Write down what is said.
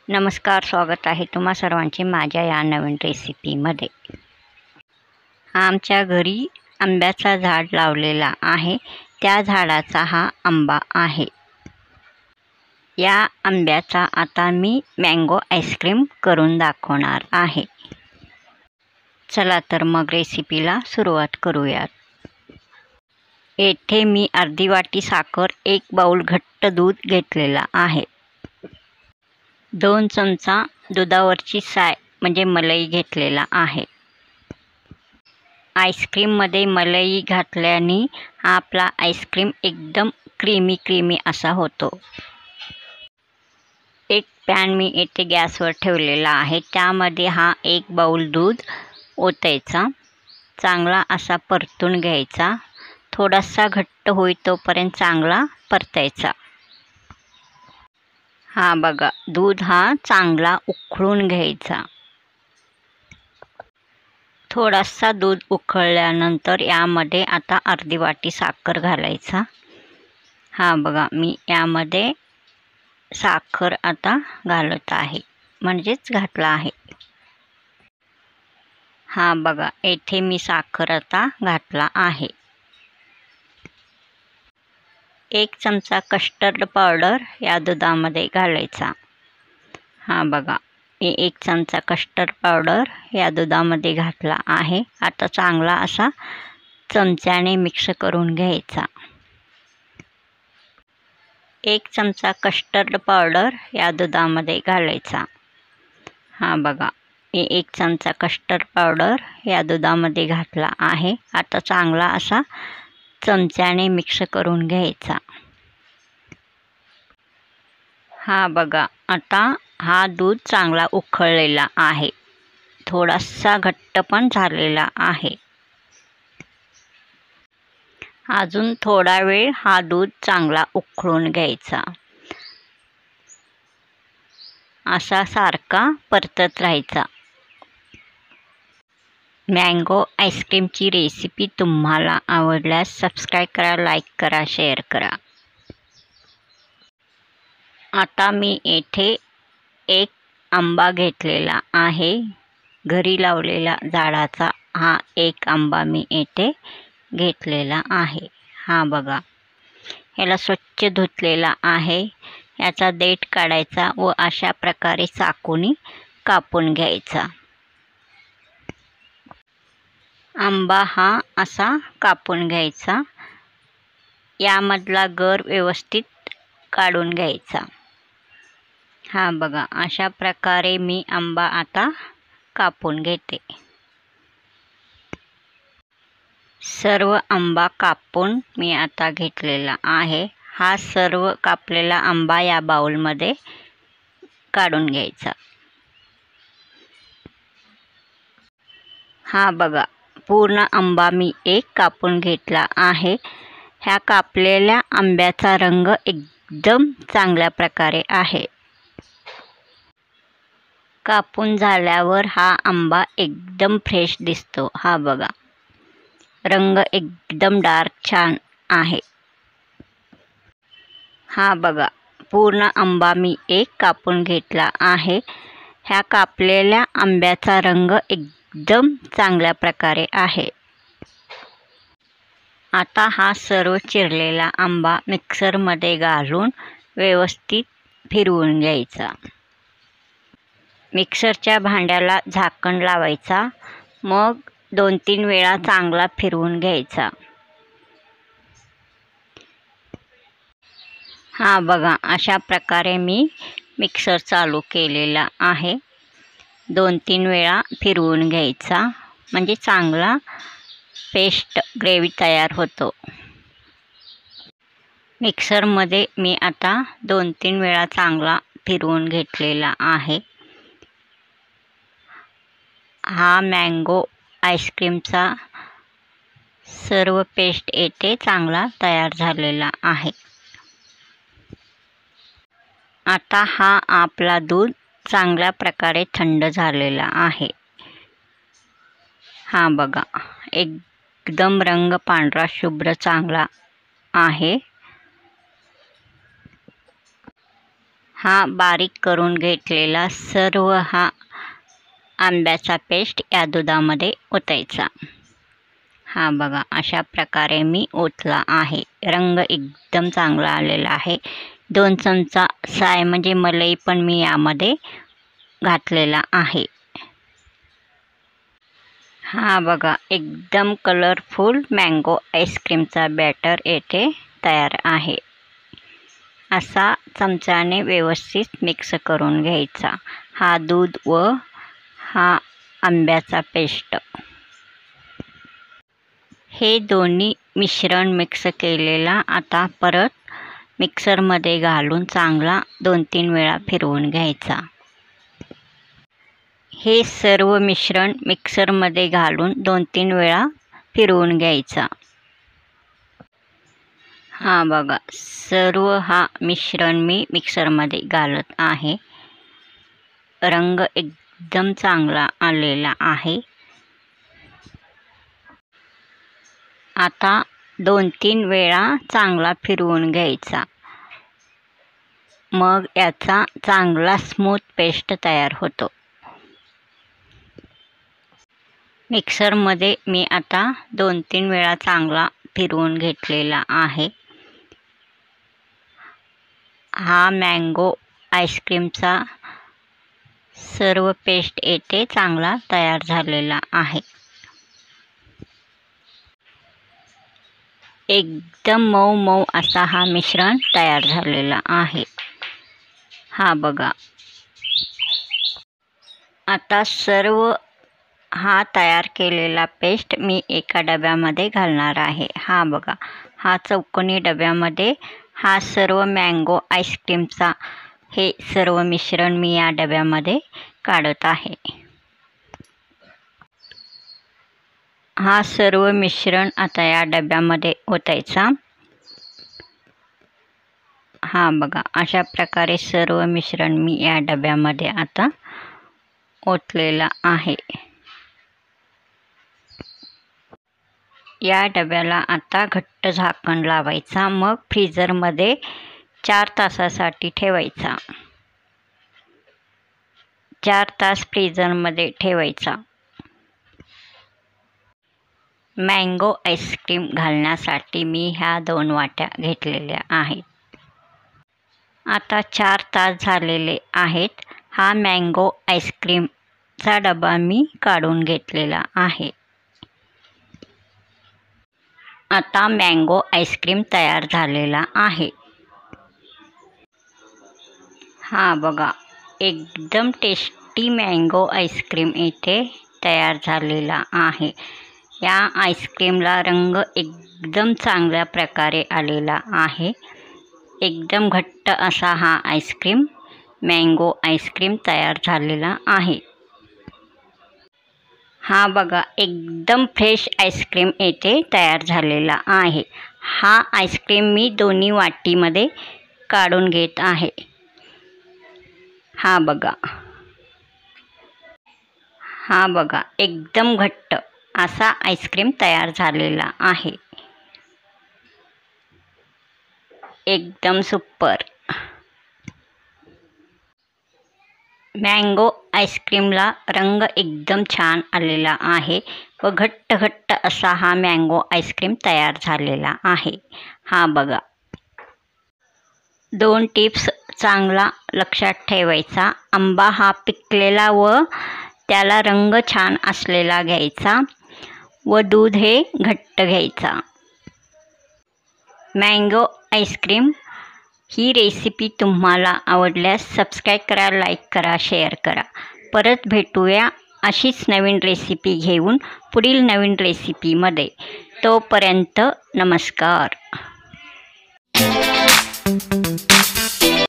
नमस्कार, स्वागत आहे तुम्हा सर्वांचे माझ्या या नवीन रेसिपीमध्ये। आमच्या घरी आंब्याचा झाड लावलेला आहे, त्या झाडाचा हा आंबा आहे। या आंब्याचा आता मी मँगो आईस्क्रीम करून दाखवणार आहे। चला तर मग रेसिपीला सुरुवात करूयात। येथे मी अर्धी वाटी साखर, 1 बाउल घट्ट दूध घेतलेला आहे। 2 चमचा दुधावरची साय म्हणजे मलाई घेतलेला आहे। आईस्क्रीममध्ये मलाई घातल्याने आपला आईस्क्रीम एकदम क्रीमी असा होतो। एक पॅन मी येथे गॅसवर ठेवलेला आहे, त्यामध्ये हा 1 बाउल दूध ओतायचा, चांगला असा परतून घ्यायचा, थोडासा घट्ट होई तोपर्यंत चांगला परतायचा। हा बघा, दूध हा चांगला उकळून घ्यायचा। थोडासा दूध उकळल्यानंतर यामध्ये आता अर्धी वाटी साखर घालायचा। हा बघा, मी यामध्ये साखर आता घालत आहे, म्हणजेच घातला आहे। हा बघा, येथे मी साखर आता घातला आहे। 1 चमचा कस्टर्ड पावडर या दुधामध्ये घालायचा। हा बघा, मी 1 चमचा कस्टर्ड पावडर या दुधामध्ये घातला आहे। आता चांगला असा चमच्याने मिक्स करून घ्यायचा। 1 चमचा कस्टर्ड पावडर या दुधामध्ये घालायचा। हा बघा, मी 1 चमचा कस्टर्ड पावडर या दुधामध्ये घातला आहे। आता चांगला असा चमच्याने मिक्स करून घ्यायचा। हा बघा, आता हा दूध चांगला उकळलेला आहे, थोडासा घट्ट पण झालेला आहे। अजून थोडा वेळ हा दूध चांगला उकळून घ्यायचा, असा सारखा परतत राहायचा। मँगो आईस्क्रीमची रेसिपी तुम्हाला आवडल्यास सबस्क्राईब करा, लाईक करा, शेअर करा। आता मी येथे 1 आंबा घेतलेला आहे, घरी लावलेला झाडाचा हा 1 आंबा मी येथे घेतलेला आहे। हा बघा, याला स्वच्छ धुतलेला आहे, याचा देठ काढायचा व अशा प्रकारे चाकूने कापून घ्यायचा। आंबा हा असा कापून घ्यायचा, यामधला गर व्यवस्थित काढून घ्यायचा। हा बघा, अशा प्रकारे मी आंबा आता कापून घेते। सर्व आंबा कापून मी आता घेतलेला आहे। हा सर्व कापलेला आंबा या बाउलमध्ये काढून घ्यायचा। हा बघा, पूर्ण आंबा मी 1 कापून घेतला आहे। ह्या कापलेल्या आंब्याचा रंग एकदम चांगल्या प्रकारे आहे। कापून झाल्यावर हा आंबा एकदम फ्रेश दिसतो। हा बघा, रंग एकदम डार्क छान आहे। हा बघा, पूर्ण आंबा मी 1 कापून घेतला आहे। ह्या कापलेल्या आंब्याचा रंग एकदम चांगल्या प्रकारे आहे। आता हा सर्व चिरलेला आंबा मिक्सरमध्ये घालून व्यवस्थित फिरवून घ्यायचा। मिक्सरच्या भांड्याला झाकण लावायचा, मग 2-3 वेळा चांगला फिरवून घ्यायचा। हा बघा, अशा प्रकारे मी मिक्सर चालू केलेला आहे। 2-3 वेळा फिरवून घ्यायचा, म्हणजे चांगला पेस्ट ग्रेव्ही तयार होतो। मिक्सरमध्ये मी आता 2-3 वेळा चांगला फिरवून घेतलेला आहे। हा मँगो आईस्क्रीमचा सर्व पेस्ट येथे चांगला तयार झालेला आहे। आता हा आपला दूध चांगल्या प्रकारे थंड झालेला आहे। हा बघा, एकदम रंग पांढरा शुभ्र चांगला आहे। हा बारीक करून घेतलेला सर्व हा आंब्याचा पेस्ट या दुधामध्ये ओतायचा। हा बघा, अशा प्रकारे मी ओतला आहे। रंग एकदम चांगला आलेला आहे। 2 चमचा साय म्हणजे मलई पण मी यामध्ये घातलेला आहे। हा बघा, एकदम कलरफुल मँगो आईस्क्रीमचा बॅटर येथे तयार आहे। असा चमच्याने व्यवस्थित मिक्स करून घ्यायचा हा दूध व हा आंब्याचा पेस्ट। हे दोन्ही मिश्रण मिक्स केलेला आता परत मिक्सरमध्ये घालून चांगला 2-3 वेळा फिरवून घ्यायचा। हे सर्व मिश्रण मिक्सरमध्ये घालून 2-3 वेळा फिरवून घ्यायचा। हा बघा, सर्व हा मिश्रण मी मिक्सरमध्ये घालत आहे। रंग एकदम चांगला आलेला आहे। आता 2-3 वेळा चांगला फिरवून घ्यायचा, मग याचा चांगला स्मूथ पेस्ट तयार होतो। मिक्सरमध्ये मी आता 2-3 वेळा चांगला फिरवून घेतलेला आहे। हा मँगो आईस्क्रीमचा सर्व पेस्ट येथे चांगला तयार झालेला आहे। एकदम मऊ मऊ असा हा मिश्रण तयार झालेला आहे। हा बघा, आता सर्व हा तयार केलेला पेस्ट मी एका डब्यामध्ये घालणार आहे। हा बघा, हा चौकोनी डब्यामध्ये हा सर्व मँगो आईस्क्रीमचा हे सर्व मिश्रण मी या डब्यामध्ये काढत आहे। हा सर्व मिश्रण आता या डब्यामध्ये ओतायचा। हा बघा, अशा प्रकारे सर्व मिश्रण मी या डब्यामध्ये आता ओतलेला आहे। या डब्याला आता घट्ट झाकण लावायचा, मग फ्रीजरमध्ये 4 तासासाठी ठेवायचा। 4 तास फ्रीजरमध्ये ठेवायचा। मँगो आईस्क्रीम घालण्यासाठी मी ह्या 2 वाट्या घेतलेल्या आहेत। आता 4 तास झालेले आहेत। हा मँगो आईस्क्रीमचा डबा मी काढून घेतलेला आहे। आता मँगो आईस्क्रीम तयार झालेला आहे। हा बघा, एकदम टेस्टी मँगो आईस्क्रीम इथे तयार झालेला आहे। या आईस्क्रीमला रंग एकदम चांगल्या प्रकारे आलेला आहे। एकदम घट्ट असा हा आईस्क्रीम मँगो आईस्क्रीम तयार झालेला आहे। हा बघा, एकदम फ्रेश आईस्क्रीम येथे तयार झालेला आहे। हा आईस्क्रीम मी दोन्ही वाटीमध्ये काढून घेत आहे। हा बघा, एकदम घट्ट असा आईस्क्रीम तयार झालेला आहे। एकदम सुपर मँगो आईस्क्रीमला रंग एकदम छान आलेला आहे व घट्ट घट्ट असा हा मँगो आईस्क्रीम तयार झालेला आहे। हा बघा, 2 टिप्स चांगला लक्षात ठेवायचा। आंबा हा पिकलेला व त्याला रंग छान असलेला घ्यायचा व दूध हे घट्ट घ्यायचा। मँगो आईस्क्रीम ही रेसिपी तुम्हाला आवडल्यास सबस्क्राईब करा, लाईक करा, शेअर करा। परत भेटूया अशीच नवीन रेसिपी घेऊन पुढील नवीन रेसिपीमध्ये। तोपर्यंत नमस्कार।